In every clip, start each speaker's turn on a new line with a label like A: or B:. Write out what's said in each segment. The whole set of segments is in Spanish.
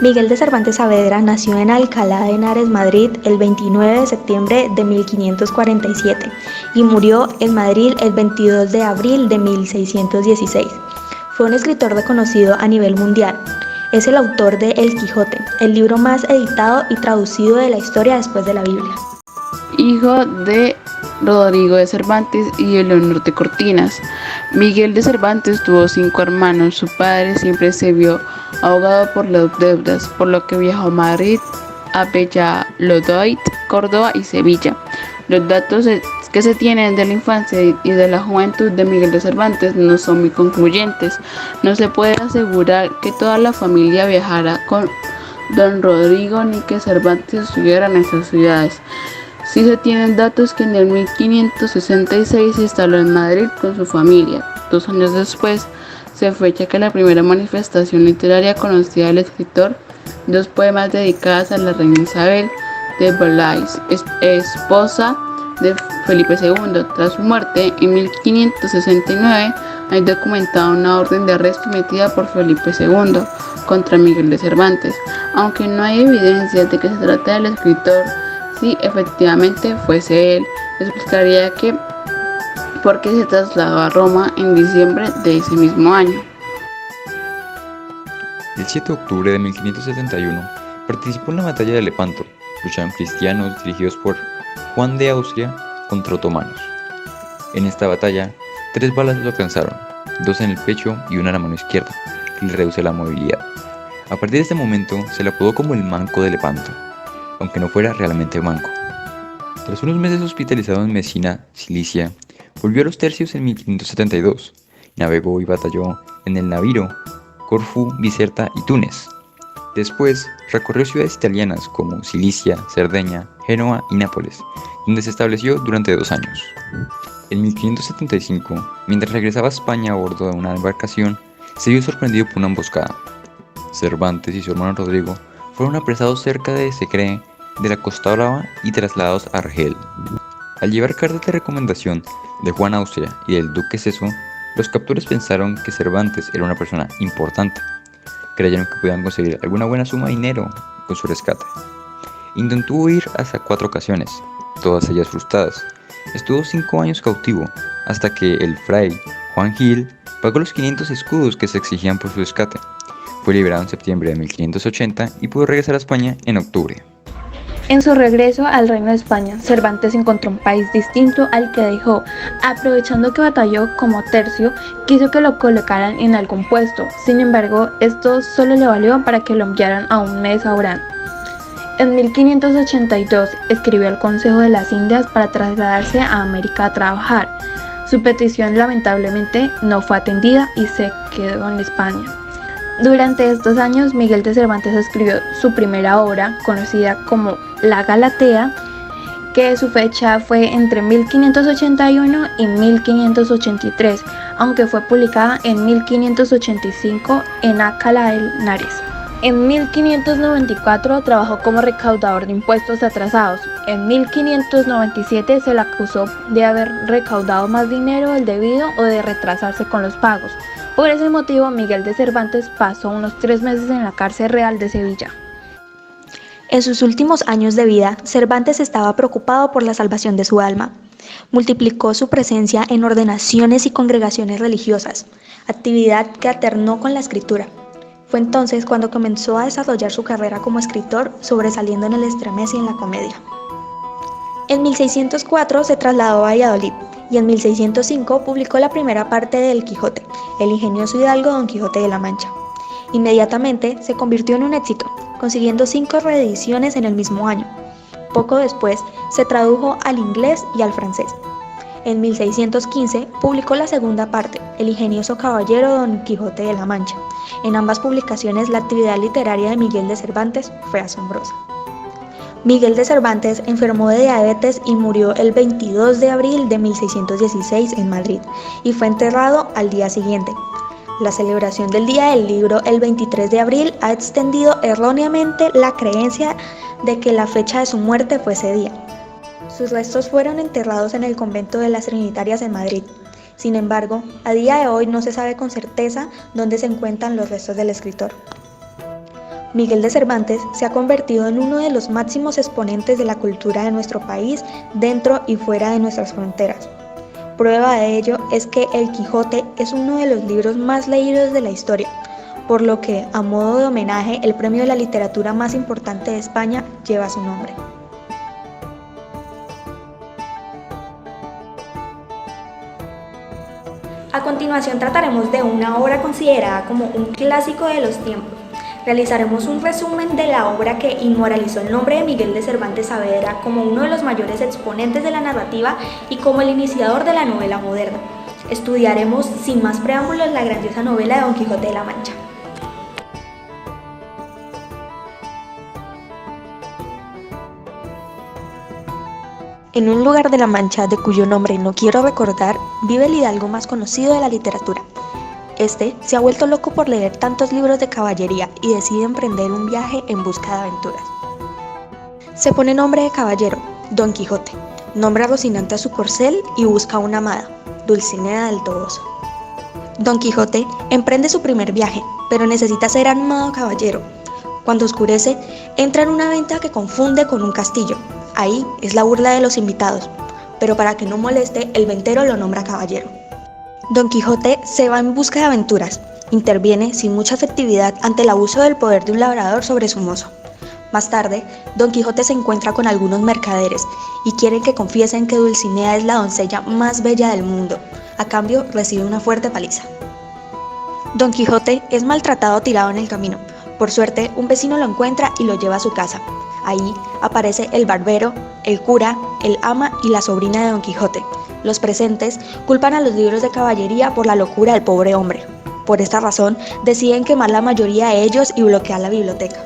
A: Miguel de Cervantes Saavedra nació en Alcalá de Henares, Madrid, el 29 de septiembre de 1547 y murió en Madrid el 22 de abril de 1616. Fue un escritor reconocido a nivel mundial. Es el autor de El Quijote, el libro más editado y traducido de la historia después de la Biblia.
B: Hijo de Rodrigo de Cervantes y Eleonor de Cortinas. Miguel de Cervantes tuvo 5 hermanos. Su padre siempre se vio ahogado por las deudas, por lo que viajó a Madrid, a Valladolid, Córdoba y Sevilla. Los datos que se tienen de la infancia y de la juventud de Miguel de Cervantes no son muy concluyentes. No se puede asegurar que toda la familia viajara con don Rodrigo ni que Cervantes estuviera en esas ciudades. Sí se tienen datos que en el 1566 se instaló en Madrid con su familia. 2 años después se fecha que la primera manifestación literaria conocida del escritor, 2 poemas dedicados a la reina Isabel de Valois, esposa de Felipe II. Tras su muerte, en 1569, hay documentada una orden de arresto emitida por Felipe II contra Miguel de Cervantes, aunque no hay evidencias de que se trate del escritor. Si efectivamente fuese él, explicaría por qué se trasladó a Roma en diciembre de ese mismo año.
C: El 7 de octubre de 1571 participó en la batalla de Lepanto. Luchaban cristianos dirigidos por Juan de Austria contra otomanos. En esta batalla, 3 balas lo alcanzaron, 2 en el pecho y 1 en la mano izquierda, que le reduce la movilidad. A partir de este momento se le apodó como el Manco de Lepanto, aunque no fuera realmente manco. Tras unos meses hospitalizado en Mesina, Cilicia, volvió a los tercios en 1572. Navegó y batalló en el Navío, Corfú, Biserta y Túnez. Después recorrió ciudades italianas como Cilicia, Cerdeña, Génova y Nápoles, donde se estableció durante 2 años. En 1575, mientras regresaba a España a bordo de una embarcación, se vio sorprendido por una emboscada. Cervantes y su hermano Rodrigo fueron apresados cerca de, se cree, de la Costa Brava y trasladados a Argel. Al llevar cartas de recomendación de Juan Austria y del duque Seso, los captores pensaron que Cervantes era una persona importante. Creyeron que podían conseguir alguna buena suma de dinero con su rescate. Intentó huir hasta 4 ocasiones, todas ellas frustradas. Estuvo 5 años cautivo, hasta que el fray Juan Gil pagó los 500 escudos que se exigían por su rescate. Fue liberado en septiembre de 1580 y pudo regresar a España en octubre.
D: En su regreso al Reino de España, Cervantes encontró un país distinto al que dejó. Aprovechando que batalló como tercio, quiso que lo colocaran en algún puesto. Sin embargo, esto solo le valió para que lo enviaran a un restaurante. En 1582 escribió al Consejo de las Indias para trasladarse a América a trabajar. Su petición lamentablemente no fue atendida y se quedó en España. Durante estos años, Miguel de Cervantes escribió su primera obra, conocida como La Galatea, que su fecha fue entre 1581 y 1583, aunque fue publicada en 1585 en Alcalá de Henares. En 1594 trabajó como recaudador de impuestos atrasados. En 1597 se le acusó de haber recaudado más dinero del debido o de retrasarse con los pagos. Por ese motivo, Miguel de Cervantes pasó unos 3 meses en la cárcel real de Sevilla.
A: En sus últimos años de vida, Cervantes estaba preocupado por la salvación de su alma. Multiplicó su presencia en ordenaciones y congregaciones religiosas, actividad que alternó con la escritura. Fue entonces cuando comenzó a desarrollar su carrera como escritor, sobresaliendo en el estremés y en la comedia. En 1604 se trasladó a Valladolid y en 1605 publicó la primera parte de El Quijote, el ingenioso hidalgo Don Quijote de la Mancha. Inmediatamente se convirtió en un éxito, consiguiendo 5 reediciones en el mismo año. Poco después se tradujo al inglés y al francés. En 1615 publicó la segunda parte, El ingenioso caballero Don Quijote de la Mancha. En ambas publicaciones la actividad literaria de Miguel de Cervantes fue asombrosa. Miguel de Cervantes enfermó de diabetes y murió el 22 de abril de 1616 en Madrid y fue enterrado al día siguiente. La celebración del Día del Libro el 23 de abril ha extendido erróneamente la creencia de que la fecha de su muerte fue ese día. Sus restos fueron enterrados en el convento de las Trinitarias en Madrid. Sin embargo, a día de hoy no se sabe con certeza dónde se encuentran los restos del escritor. Miguel de Cervantes se ha convertido en uno de los máximos exponentes de la cultura de nuestro país dentro y fuera de nuestras fronteras. Prueba de ello es que El Quijote es uno de los libros más leídos de la historia, por lo que, a modo de homenaje, el premio de la literatura más importante de España lleva su nombre. A continuación trataremos de una obra considerada como un clásico de los tiempos. Realizaremos un resumen de la obra que inmortalizó el nombre de Miguel de Cervantes Saavedra como uno de los mayores exponentes de la narrativa y como el iniciador de la novela moderna. Estudiaremos sin más preámbulos la grandiosa novela de Don Quijote de la Mancha. En un lugar de la Mancha, de cuyo nombre no quiero recordar, vive el hidalgo más conocido de la literatura. Este se ha vuelto loco por leer tantos libros de caballería y decide emprender un viaje en busca de aventuras. Se pone nombre de caballero, Don Quijote, nombra a Rocinante a su corcel y busca a una amada, Dulcinea del Toboso. Don Quijote emprende su primer viaje, pero necesita ser armado caballero. Cuando oscurece, entra en una venta que confunde con un castillo. Ahí es la burla de los invitados, pero para que no moleste, el ventero lo nombra caballero. Don Quijote se va en busca de aventuras, interviene sin mucha efectividad ante el abuso del poder de un labrador sobre su mozo. Más tarde, Don Quijote se encuentra con algunos mercaderes y quieren que confiesen que Dulcinea es la doncella más bella del mundo. A cambio, recibe una fuerte paliza. Don Quijote es maltratado tirado en el camino. Por suerte, un vecino lo encuentra y lo lleva a su casa. Ahí aparece el barbero, el cura, el ama y la sobrina de Don Quijote. Los presentes culpan a los libros de caballería por la locura del pobre hombre. Por esta razón, deciden quemar la mayoría de ellos y bloquear la biblioteca.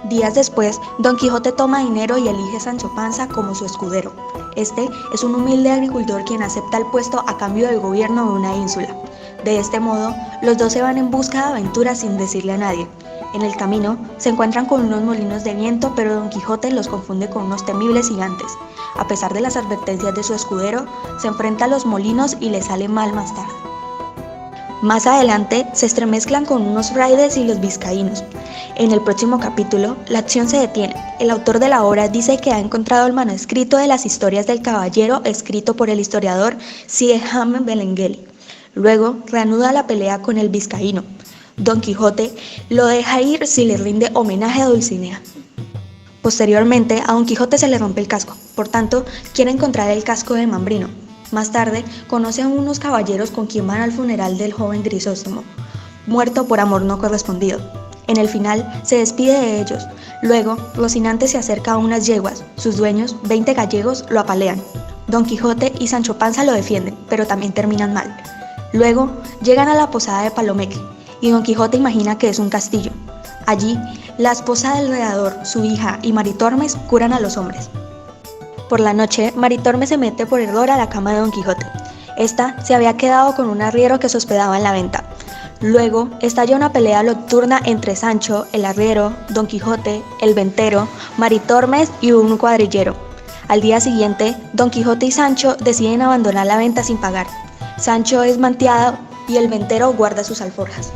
A: Días después, Don Quijote toma dinero y elige a Sancho Panza como su escudero. Este es un humilde agricultor quien acepta el puesto a cambio del gobierno de una ínsula. De este modo, los dos se van en busca de aventuras sin decirle a nadie. En el camino, se encuentran con unos molinos de viento, pero Don Quijote los confunde con unos temibles gigantes. A pesar de las advertencias de su escudero, se enfrenta a los molinos y le sale mal más tarde. Más adelante, se estremezclan con unos frailes y los vizcaínos. En el próximo capítulo, la acción se detiene. El autor de la obra dice que ha encontrado el manuscrito de las historias del caballero escrito por el historiador Cide Hamel Benengeli. Luego, reanuda la pelea con el vizcaíno. Don Quijote lo deja ir si le rinde homenaje a Dulcinea. Posteriormente, a Don Quijote se le rompe el casco, por tanto, quiere encontrar el casco de Mambrino. Más tarde, conoce a unos caballeros con quien van al funeral del joven Grisóstomo, muerto por amor no correspondido. En el final, se despide de ellos. Luego, Rocinante se acerca a unas yeguas. Sus dueños, 20 gallegos, lo apalean. Don Quijote y Sancho Panza lo defienden, pero también terminan mal. Luego, llegan a la posada de Palomeque, y Don Quijote imagina que es un castillo. Allí, la esposa del redador, su hija y Maritormes curan a los hombres. Por la noche, Maritormes se mete por error a la cama de Don Quijote. Esta se había quedado con un arriero que se hospedaba en la venta. Luego, estalla una pelea nocturna entre Sancho, el arriero, Don Quijote, el ventero, Maritormes y un cuadrillero. Al día siguiente, Don Quijote y Sancho deciden abandonar la venta sin pagar. Sancho es manteado y el ventero guarda sus alforjas.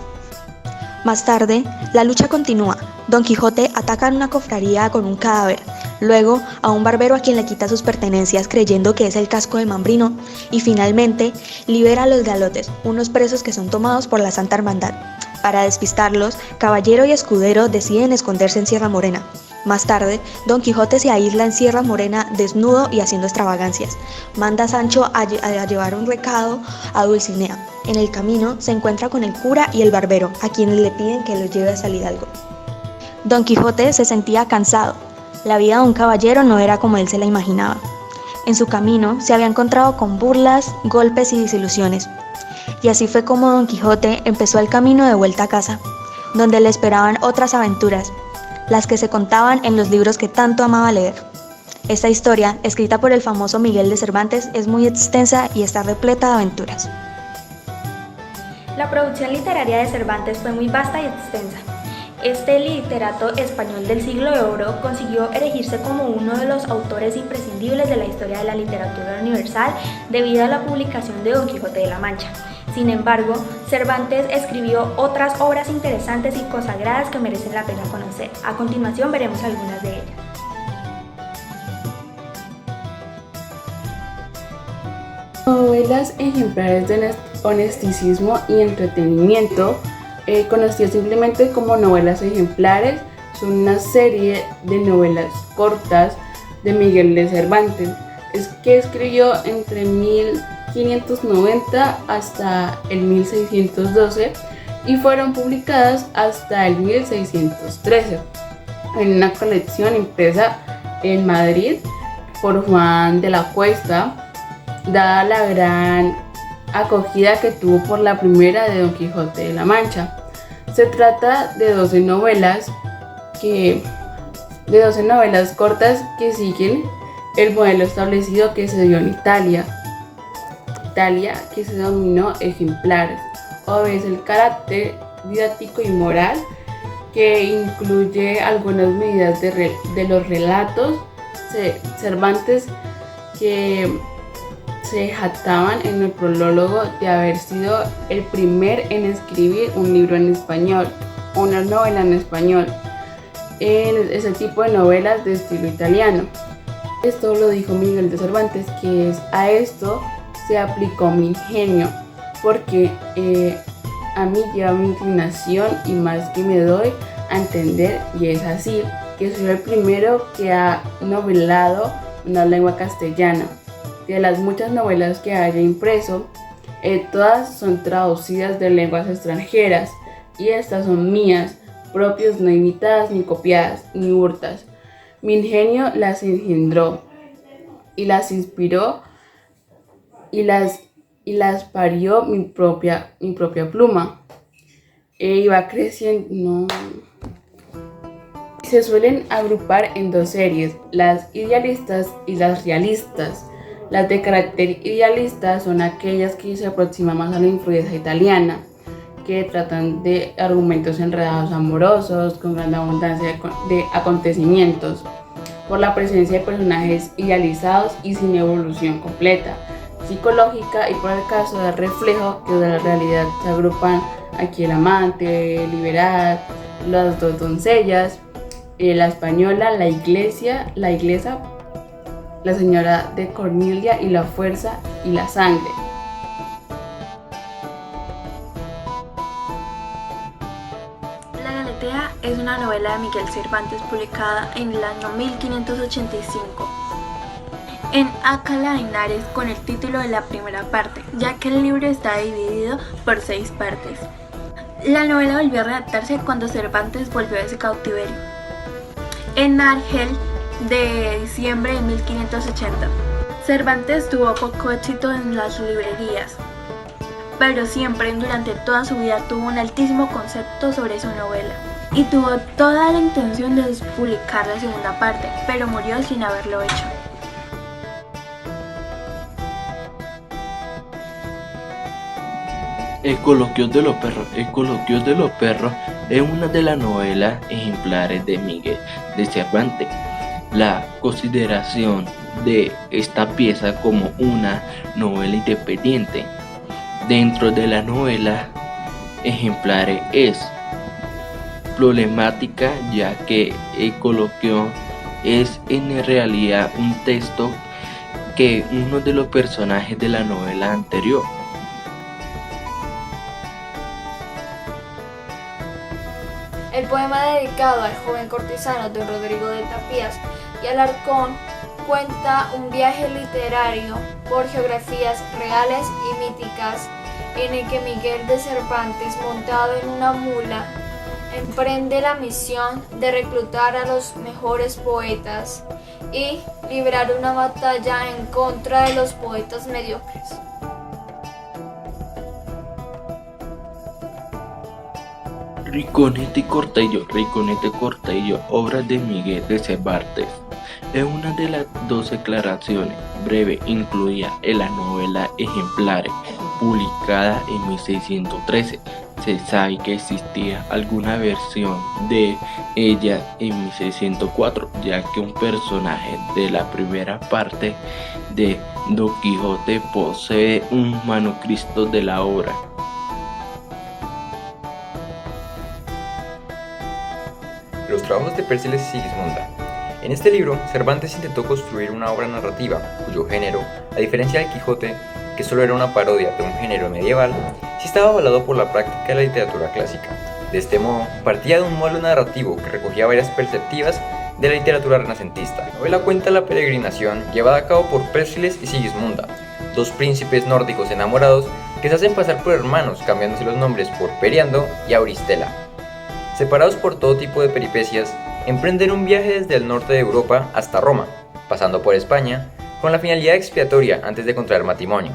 A: Más tarde, la lucha continúa. Don Quijote ataca en una cofradía con un cadáver, luego a un barbero a quien le quita sus pertenencias creyendo que es el casco de Mambrino, y finalmente libera a los galotes, unos presos que son tomados por la Santa Hermandad. Para despistarlos, caballero y escudero deciden esconderse en Sierra Morena. Más tarde, Don Quijote se aísla en Sierra Morena desnudo y haciendo extravagancias. Manda a Sancho a llevar un recado a Dulcinea. En el camino se encuentra con el cura y el barbero, a quienes le piden que lo lleve hasta el Hidalgo. Don Quijote se sentía cansado. La vida de un caballero no era como él se la imaginaba. En su camino se había encontrado con burlas, golpes y desilusiones. Y así fue como Don Quijote empezó el camino de vuelta a casa, donde le esperaban otras aventuras, las que se contaban en los libros que tanto amaba leer. Esta historia, escrita por el famoso Miguel de Cervantes, es muy extensa y está repleta de aventuras. La producción literaria de Cervantes fue muy vasta y extensa. Este literato español del siglo de oro consiguió erigirse como uno de los autores imprescindibles de la historia de la literatura universal debido a la publicación de Don Quijote de la Mancha. Sin embargo, Cervantes escribió otras obras interesantes y consagradas que merecen la pena conocer. A continuación veremos algunas de ellas.
B: Novelas ejemplares de honesticismo y entretenimiento, conocidas simplemente como novelas ejemplares, son una serie de novelas cortas de Miguel de Cervantes, que escribió entre 1590 hasta el 1612 y fueron publicadas hasta el 1613 en una colección impresa en Madrid por Juan de la Cuesta, dada la gran acogida que tuvo por la primera de Don Quijote de la Mancha. Se trata de 12 novelas cortas que siguen el modelo establecido que se dio en Italia, que se denominó ejemplares. Obedece el carácter didáctico y moral que incluye algunas medidas de los relatos. Cervantes, que se jactaban en el prólogo de haber sido el primer en escribir un libro en español, una novela en español, en ese tipo de novelas de estilo italiano. Esto lo dijo Miguel de Cervantes, que a esto se aplicó mi ingenio, porque a mí lleva mi inclinación y más que me doy a entender, y es así, que soy el primero que ha novelado una lengua castellana. De las muchas novelas que haya impreso, todas son traducidas de lenguas extranjeras, y estas son mías, propias, no imitadas, ni copiadas, ni hurtas. Mi ingenio las engendró, y las inspiró, y las parió mi propia pluma. Y va creciendo. Se suelen agrupar en dos series, las idealistas y las realistas. Las de carácter idealista son aquellas que se aproximan más a la influencia italiana, que tratan de argumentos enredados amorosos, con gran abundancia de acontecimientos, por la presencia de personajes idealizados y sin evolución completa, psicológica, y por el caso del reflejo que de la realidad se agrupan aquí el amante, liberal, las dos doncellas, la española, la inglesa, la señora de Cornelia y la fuerza y la sangre.
D: La Galatea es una novela de Miguel Cervantes publicada en el año 1585 en Alcalá de Henares con el título de la primera parte, ya que el libro está dividido por 6 partes. La novela volvió a redactarse cuando Cervantes volvió de su cautiverio en Argel de diciembre de 1580. Cervantes tuvo poco éxito en las librerías, pero siempre durante toda su vida tuvo un altísimo concepto sobre su novela y tuvo toda la intención de publicar la segunda parte, pero murió sin haberlo hecho.
E: El Coloquio de los Perros. El Coloquio de los Perros es una de las novelas ejemplares de Miguel de Cervantes. La consideración de esta pieza como una novela independiente dentro de la novela ejemplares es problemática, ya que el coloquio es en realidad un texto que uno de los personajes de la novela anterior.
F: El poema dedicado al joven cortesano don Rodrigo de Tapías y Alarcón cuenta un viaje literario por geografías reales y míticas en el que Miguel de Cervantes, montado en una mula, emprende la misión de reclutar a los mejores poetas y librar una batalla en contra de los poetas mediocres.
E: Rinconete y Cortello, obra de Miguel de Cervantes. Es una de las 12 declaraciones breves incluidas en la novela Ejemplares, publicada en 1613. Se sabe que existía alguna versión de ella en 1604, ya que un personaje de la primera parte de Don Quijote posee un manuscrito de la obra.
C: Los trabajos de Persiles y Sigismunda. En este libro, Cervantes intentó construir una obra narrativa cuyo género, a diferencia del Quijote, que solo era una parodia de un género medieval, sí estaba avalado por la práctica de la literatura clásica. De este modo, partía de un modelo narrativo que recogía varias perspectivas de la literatura renacentista. La novela cuenta la peregrinación llevada a cabo por Persiles y Sigismunda, dos príncipes nórdicos enamorados que se hacen pasar por hermanos, cambiándose los nombres por Periandro y Auristela. Separados por todo tipo de peripecias, emprenden un viaje desde el norte de Europa hasta Roma, pasando por España, con la finalidad expiatoria antes de contraer matrimonio.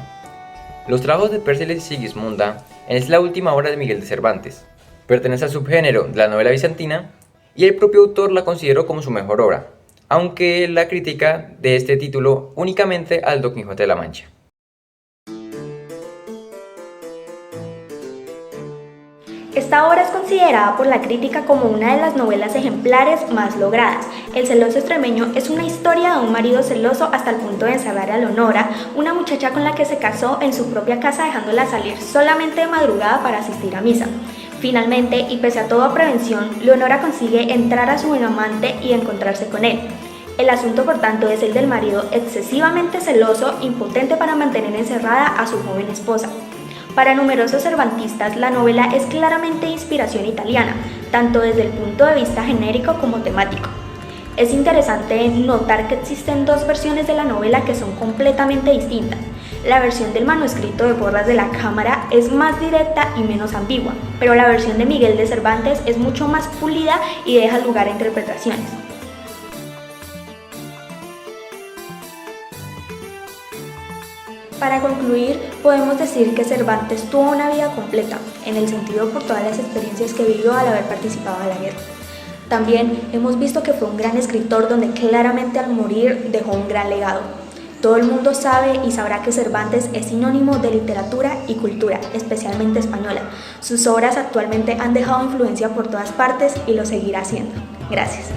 C: Los trabajos de Persiles y Sigismunda es la última obra de Miguel de Cervantes. Pertenece al subgénero de la novela bizantina y el propio autor la consideró como su mejor obra, aunque la critica de este título únicamente al Don Quijote de la Mancha.
A: Esta obra es considerada por la crítica como una de las novelas ejemplares más logradas. El celoso extremeño es una historia de un marido celoso hasta el punto de encerrar a Leonora, una muchacha con la que se casó en su propia casa, dejándola salir solamente de madrugada para asistir a misa. Finalmente, y pese a toda prevención, Leonora consigue entrar a su buen amante y encontrarse con él. El asunto, por tanto, es el del marido excesivamente celoso, impotente para mantener encerrada a su joven esposa. Para numerosos cervantistas, la novela es claramente de inspiración italiana, tanto desde el punto de vista genérico como temático. Es interesante notar que existen dos versiones de la novela que son completamente distintas. La versión del manuscrito de Bordas de la Cámara es más directa y menos ambigua, pero la versión de Miguel de Cervantes es mucho más pulida y deja lugar a interpretaciones. Para concluir, podemos decir que Cervantes tuvo una vida completa, en el sentido por todas las experiencias que vivió al haber participado en la guerra. También hemos visto que fue un gran escritor donde claramente al morir dejó un gran legado. Todo el mundo sabe y sabrá que Cervantes es sinónimo de literatura y cultura, especialmente española. Sus obras actualmente han dejado influencia por todas partes y lo seguirá haciendo. Gracias.